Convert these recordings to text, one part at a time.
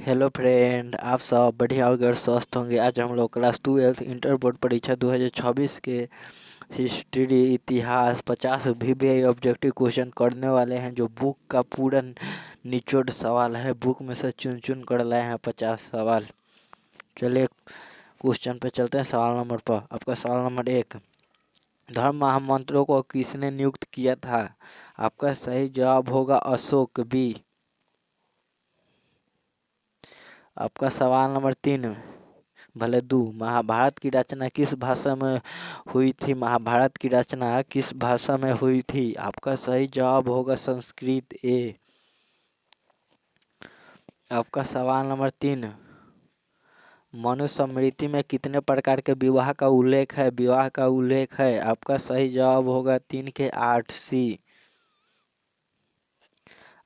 Hello friend, आप सब बढ़िया होंगे और स्वस्थ होंगे। आज हम लोग क्लास 12 इंटर बोर्ड परीक्षा 2026 के हिस्ट्री इतिहास 50 VBI ऑब्जेक्टिव क्वेश्चन करने वाले हैं, जो बुक का पूरा निचोड़ सवाल है। बुक में से चुन चुन कर लाए हैं 50 सवाल। चलिए क्वेश्चन पे चलते हैं। सवाल नंबर पर आपका सवाल नंबर 1, धर्म महामंत्रों को किसने नियुक्त किया था? आपका सही जवाब होगा अशोक बी। आपका सवाल नंबर 3, भले दू, महाभारत की रचना किस भाषा में हुई थी? महाभारत की रचना किस भाषा में हुई थी? आपका सही जवाब होगा संस्कृत ए। आपका सवाल नंबर 3, मनुस्मृति में कितने प्रकार के विवाह का उल्लेख है? विवाह का उल्लेख है। आपका सही जवाब होगा 3 के 8 सी।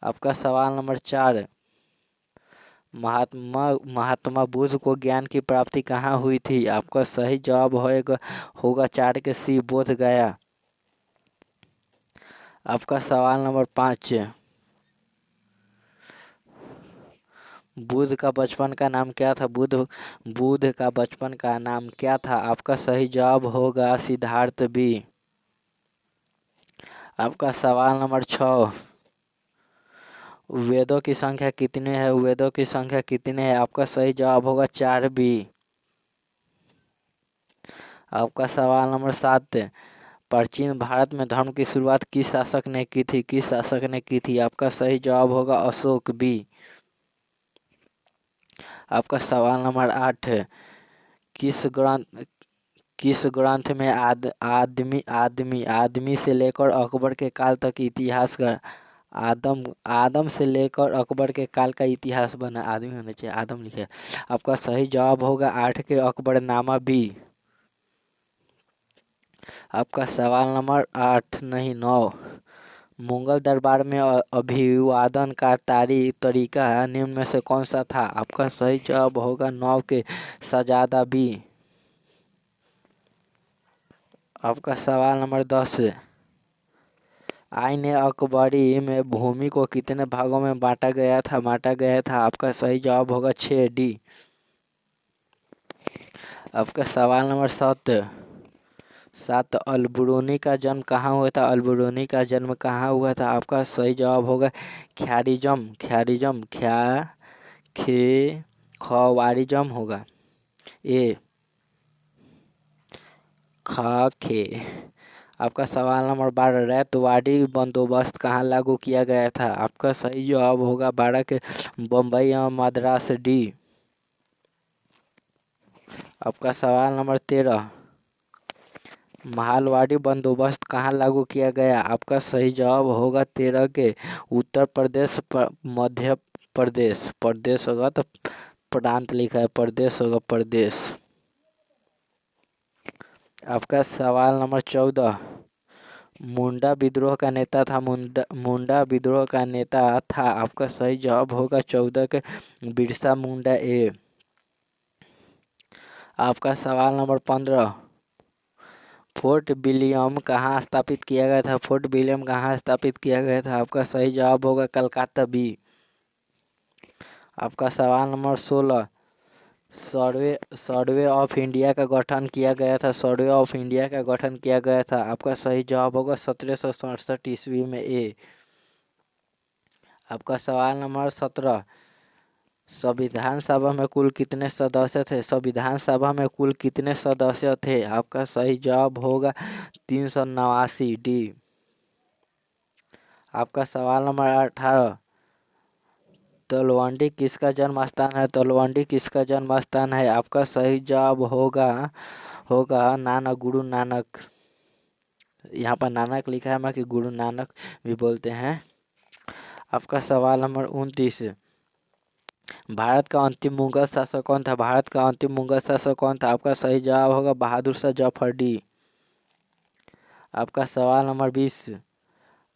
आपका सवाल नंबर 4, महात्मा बुद्ध को ज्ञान की प्राप्ति कहाँ हुई थी? आपका सही जवाब होगा 4 के सी, बोध गया। आपका सवाल नंबर 5, बुद्ध का बचपन का नाम क्या था? बुद्ध का बचपन का नाम क्या था? आपका सही जवाब होगा सिद्धार्थ बी। आपका सवाल नंबर 6, वेदों की संख्या कितनी है? वेदों की संख्या कितनी है? आपका सही जवाब होगा 4 बी। आपका सवाल नंबर 7, प्राचीन भारत में धर्म की शुरुआत किस शासक ने की थी? किस शासक ने की थी? आपका सही जवाब होगा अशोक बी। आपका सवाल नंबर 8, किस ग्रंथ में आदमी से लेकर अकबर के काल तक इतिहास का आदम से लेकर अकबर के काल का इतिहास बना? आदमी होना चाहिए, आदम लिखे। आपका सही जवाब होगा 8 के अकबरनामा बी। आपका सवाल नंबर 8 नहीं 9, मुगल दरबार में अभिवादन का तरीका निम्न में से कौन सा था? आपका सही जवाब होगा 9 के सजादा बी। आपका सवाल नंबर 10, आईन अकबरी में भूमि को कितने भागों में बांटा गया था? आपका सही जवाब होगा 6 डी। आपका सवाल नंबर 7, अलबरूनी का जन्म कहाँ हुआ था? अलबरूनी का जन्म कहाँ हुआ था? आपका सही जवाब होगा ख्यारिजम खवारिजम होगा ए खे। आपका सवाल नंबर 12, रैयतवाड़ी बंदोबस्त कहाँ लागू किया गया था? आपका सही जवाब होगा 12 के बम्बई एवं मद्रास डी। आपका सवाल नंबर 13, महालवाड़ी बंदोबस्त कहाँ लागू किया गया? आपका सही जवाब होगा 13 के उत्तर प्रदेश मध्य प्रदेश होगा तो प्रांत लिखा है, प्रदेश होगा प्रदेश। आपका सवाल नंबर 14, मुंडा विद्रोह का नेता था मुंडा विद्रोह का नेता था। आपका सही जवाब होगा 14 के बिरसा मुंडा ए। आपका सवाल नंबर 15, फोर्ट विलियम कहाँ स्थापित किया गया था? फोर्ट विलियम कहाँ स्थापित किया गया था? आपका सही जवाब होगा कलकत्ता बी। आपका सवाल नंबर 16, सर्वे ऑफ इंडिया का गठन किया गया था। सर्वे ऑफ इंडिया का गठन किया गया था। आपका सही जवाब होगा 1767 ईस्वी में ए। आपका सवाल नंबर 17, संविधान सभा में कुल कितने सदस्य थे? संविधान सभा में कुल कितने सदस्य थे? आपका सही जवाब होगा 389 डी। आपका सवाल नंबर 18, तलवंडी किसका जन्म स्थान है? तलवंडी किसका जन्म स्थान है? आपका सही जवाब होगा नानक, गुरु नानक। यहाँ पर नानक लिखा है, कि गुरु नानक भी बोलते हैं। आपका सवाल नंबर 29, भारत का अंतिम मुगल शासक कौन था? भारत का अंतिम मुगल शासक कौन था? आपका सही जवाब होगा बहादुर शाह जफर डी। आपका सवाल नंबर 20,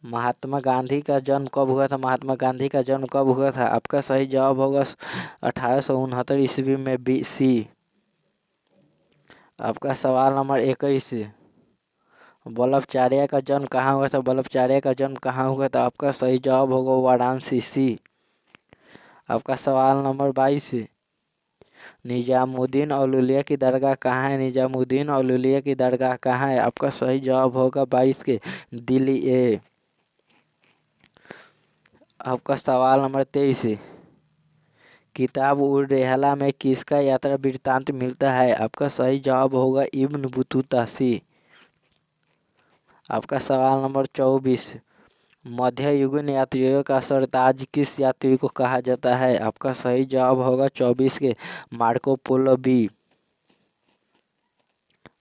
महात्मा गांधी का जन्म कब हुआ था? महात्मा गांधी का जन्म कब हुआ था? आपका सही जवाब होगा 1869 ईस्वी में बी सी। आपका सवाल नंबर 21, वल्लभाचार्य का जन्म कहाँ हुआ था? वल्लभाचार्य का जन्म कहाँ हुआ था? आपका सही जवाब होगा वाराणसी सी। आपका सवाल नंबर 22, निजामुद्दीन औलुलिया की दरगाह कहाँ है? निजामुद्दीन औलुलिया की दरगाह कहाँ है? आपका सही जवाब होगा 22 के दिल्ली ए। आपका सवाल नंबर 23, किताब उर रेहला में किसका यात्रा वृत्तांत मिलता है? आपका सही जवाब होगा इब्न बतूता सी। आपका सवाल नंबर 24, मध्ययुगीन यात्रियों का सरताज किस यात्री को कहा जाता है? आपका सही जवाब होगा 24 के मार्को पोलो बी।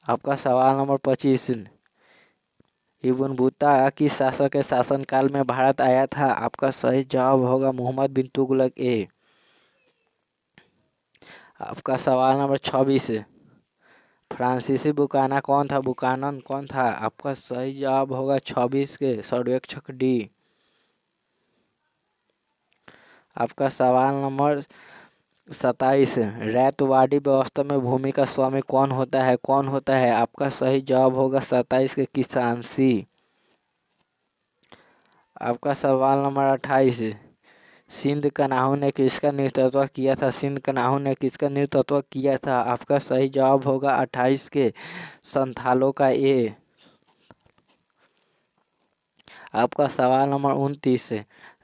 आपका सवाल नंबर 25, इब्न बतूता किस शासक के शासनकाल में भारत आया था? आपका सही जवाब होगा मोहम्मद बिन तुगलक ए। आपका सवाल नंबर 26, फ्रांसीसी बुकाना कौन था? बुकानन कौन था? आपका सही जवाब होगा 26 के सर्वेक्षक डी। आपका सवाल नंबर 27, रैयतवाड़ी व्यवस्था में भूमि का स्वामी कौन होता है? कौन होता है? आपका सही जवाब होगा 27 के किसान सी। आपका सवाल नंबर 28, सिंध कन्हाऊ ने किसका नेतृत्व किया था? सिंध कन्हाऊ ने किसका नेतृत्व किया था? आपका सही जवाब होगा 28 के संथालों का ए। आपका सवाल नंबर 29,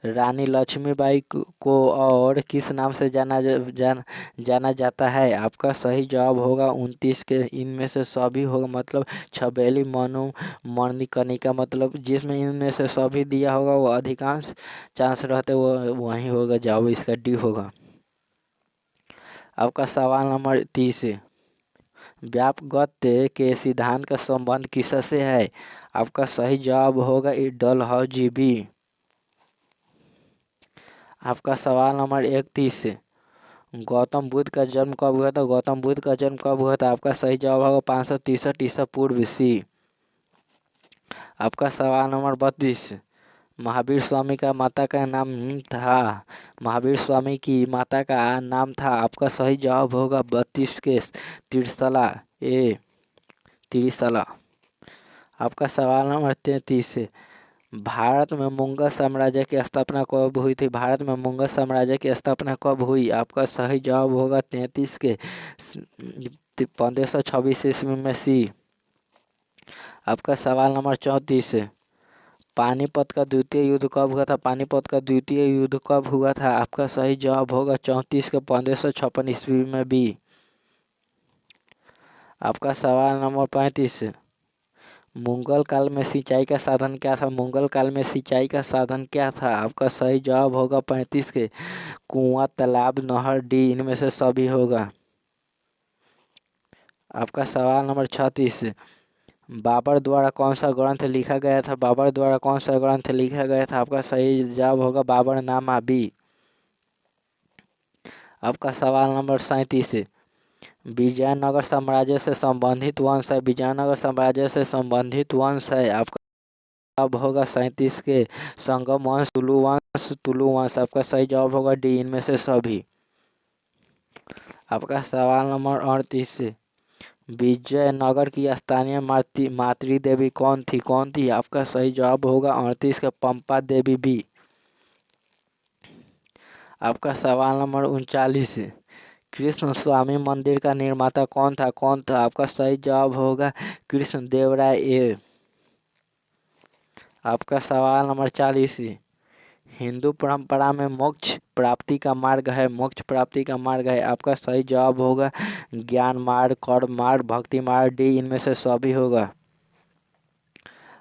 रानी लक्ष्मीबाई को और किस नाम से जाना जाता है? आपका सही जवाब होगा 29 के इनमें से सभी होगा, मतलब छबेली, मनु, मणिकर्णिका, मतलब जिसमें इनमें से सभी दिया होगा वो अधिकांश चांस रहते वो वही होगा, जवाब इसका डी होगा। आपका सवाल नंबर 30, व्यापगत्य के सिद्धांत का संबंध किससे है? आपका सही जवाब होगा डलहौजी बी। आपका सवाल नंबर 31, गौतम बुद्ध का जन्म कब हुआ था? गौतम बुद्ध का जन्म कब हुआ था? आपका सही जवाब होगा 563 ईसा पूर्व सी। आपका सवाल नंबर 32, महावीर स्वामी का माता का नाम था? महावीर स्वामी की माता का नाम था? आपका सही जवाब होगा 32 के त्रिशला ए। त्रिशला। आपका सवाल नंबर 33, भारत में मुगल साम्राज्य की स्थापना कब हुई थी? भारत में मुगल साम्राज्य की स्थापना कब हुई? आपका सही जवाब होगा 33 के 1526 ईस्वी में सी। आपका सवाल नंबर 34, पानीपत का द्वितीय युद्ध कब हुआ था? पानीपत का द्वितीय युद्ध कब हुआ था? आपका सही जवाब होगा 34 के 1556 ईस्वी में बी। आपका सवाल नंबर 35, मुगल काल में सिंचाई का साधन क्या था? मुगल काल में सिंचाई का साधन क्या था? आपका सही जवाब होगा 35 के कुआं, तालाब, नहर, डी इनमें से सभी होगा। आपका सवाल नंबर 36, बाबर द्वारा कौन सा ग्रंथ लिखा गया था? बाबर द्वारा कौन सा ग्रंथ लिखा गया था? आपका सही जवाब होगा बाबरनामा बी। आपका सवाल नंबर 37, विजयनगर साम्राज्य से संबंधित वंश है? विजयनगर साम्राज्य से संबंधित वंश है? आपका जवाब होगा 37 के संगम वंश, तुलु वंश, तुलु वंश। आपका सही जवाब होगा डी इनमें से सभी। आपका सवाल नंबर 38, विजयनगर की स्थानीय मातृ देवी कौन थी? कौन थी? आपका सही जवाब होगा 38 का पंपा देवी बी। आपका सवाल नंबर 39, कृष्ण स्वामी मंदिर का निर्माता कौन था? कौन था? आपका सही जवाब होगा कृष्ण देव राय ए। आपका सवाल नंबर 40, हिंदू परंपरा में मोक्ष प्राप्ति का मार्ग है? मोक्ष प्राप्ति का मार्ग है? आपका सही जवाब होगा ज्ञान मार्ग, कर्म मार्ग, भक्ति मार्ग, डी इनमें से सभी होगा।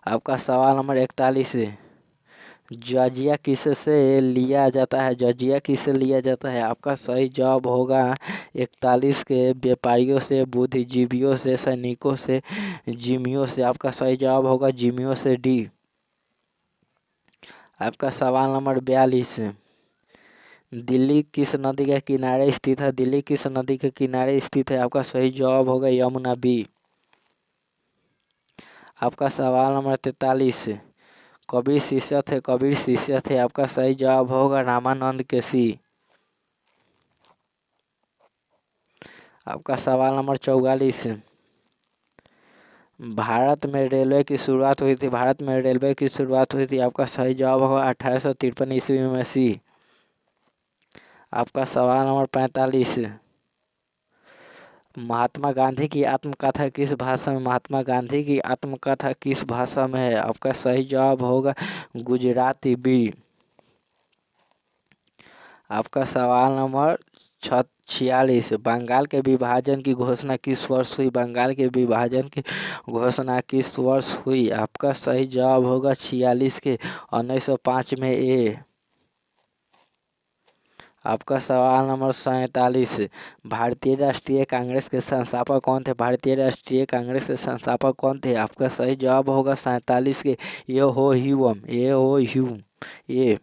आपका सवाल नंबर 41, जजिया किससे लिया जाता है? जजिया किससे लिया जाता है? आपका सही जवाब होगा 41 के व्यापारियों से, बुद्धिजीवियों से, सैनिकों से, जिम्मियों से। आपका सही जवाब होगा जिम्मियों से डी। आपका सवाल नंबर 42, दिल्ली किस नदी के किनारे स्थित है? दिल्ली किस नदी के किनारे स्थित है? आपका सही जवाब होगा यमुना बी। आपका सवाल नंबर 43, कबीर शिष्य थे? कबीर शिष्य थे? आपका सही जवाब होगा रामानंद के सी। आपका सवाल नंबर 44, भारत में रेलवे की शुरुआत हुई थी? भारत में रेलवे की शुरुआत हुई थी? आपका सही जवाब होगा 1853 ईस्वी में सी। आपका सवाल नंबर 45, महात्मा गांधी की आत्मकथा किस भाषा में महात्मा गांधी की आत्मकथा किस भाषा में है? आपका सही जवाब होगा गुजराती बी। आपका सवाल नंबर 46, बंगाल के विभाजन की घोषणा किस वर्ष हुई? बंगाल के विभाजन की घोषणा किस वर्ष हुई? आपका सही जवाब होगा 46 के 1905 में ए। आपका सवाल नंबर 47, भारतीय राष्ट्रीय कांग्रेस के संस्थापक कौन थे? भारतीय राष्ट्रीय कांग्रेस के संस्थापक कौन थे? आपका सही जवाब होगा 47 के ए हो ह्यूम, ए हो ह्यूम ए।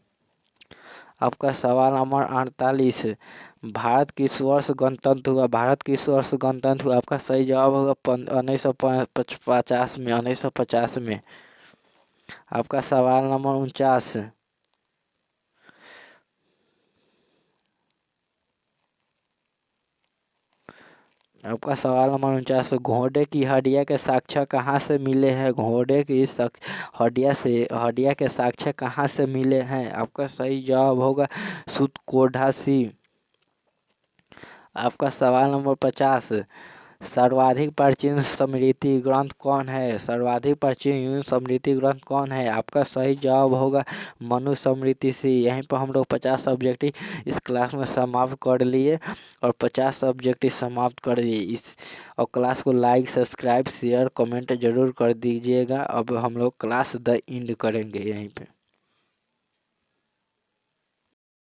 आपका सवाल नंबर 48, भारत किस वर्ष गणतंत्र हुआ? भारत किस वर्ष गणतंत्र हुआ? आपका सही जवाब होगा 1950 में, 1950 में। आपका सवाल नंबर 49, आपका सवाल नंबर 49, घोड़े की हड्डियां के साक्ष्य कहाँ से मिले हैं? घोड़े की हड्डियां के साक्ष्य कहाँ से मिले हैं? आपका सही जवाब होगा सुतकोढ़ा सी। आपका सवाल नंबर 50, सर्वाधिक प्राचीन स्मृति ग्रंथ कौन है? सर्वाधिक प्राचीन स्मृति ग्रंथ कौन है? आपका सही जवाब होगा मनुस्मृति सी। यहीं पर हम लोग 50 सब्जेक्टिव इस क्लास में समाप्त कर लिए और 50 सब्जेक्टिव समाप्त कर दिए इस। और क्लास को लाइक, सब्सक्राइब, शेयर, कमेंट जरूर कर दीजिएगा। अब हम लोग क्लास द एंड करेंगे यहीं पे।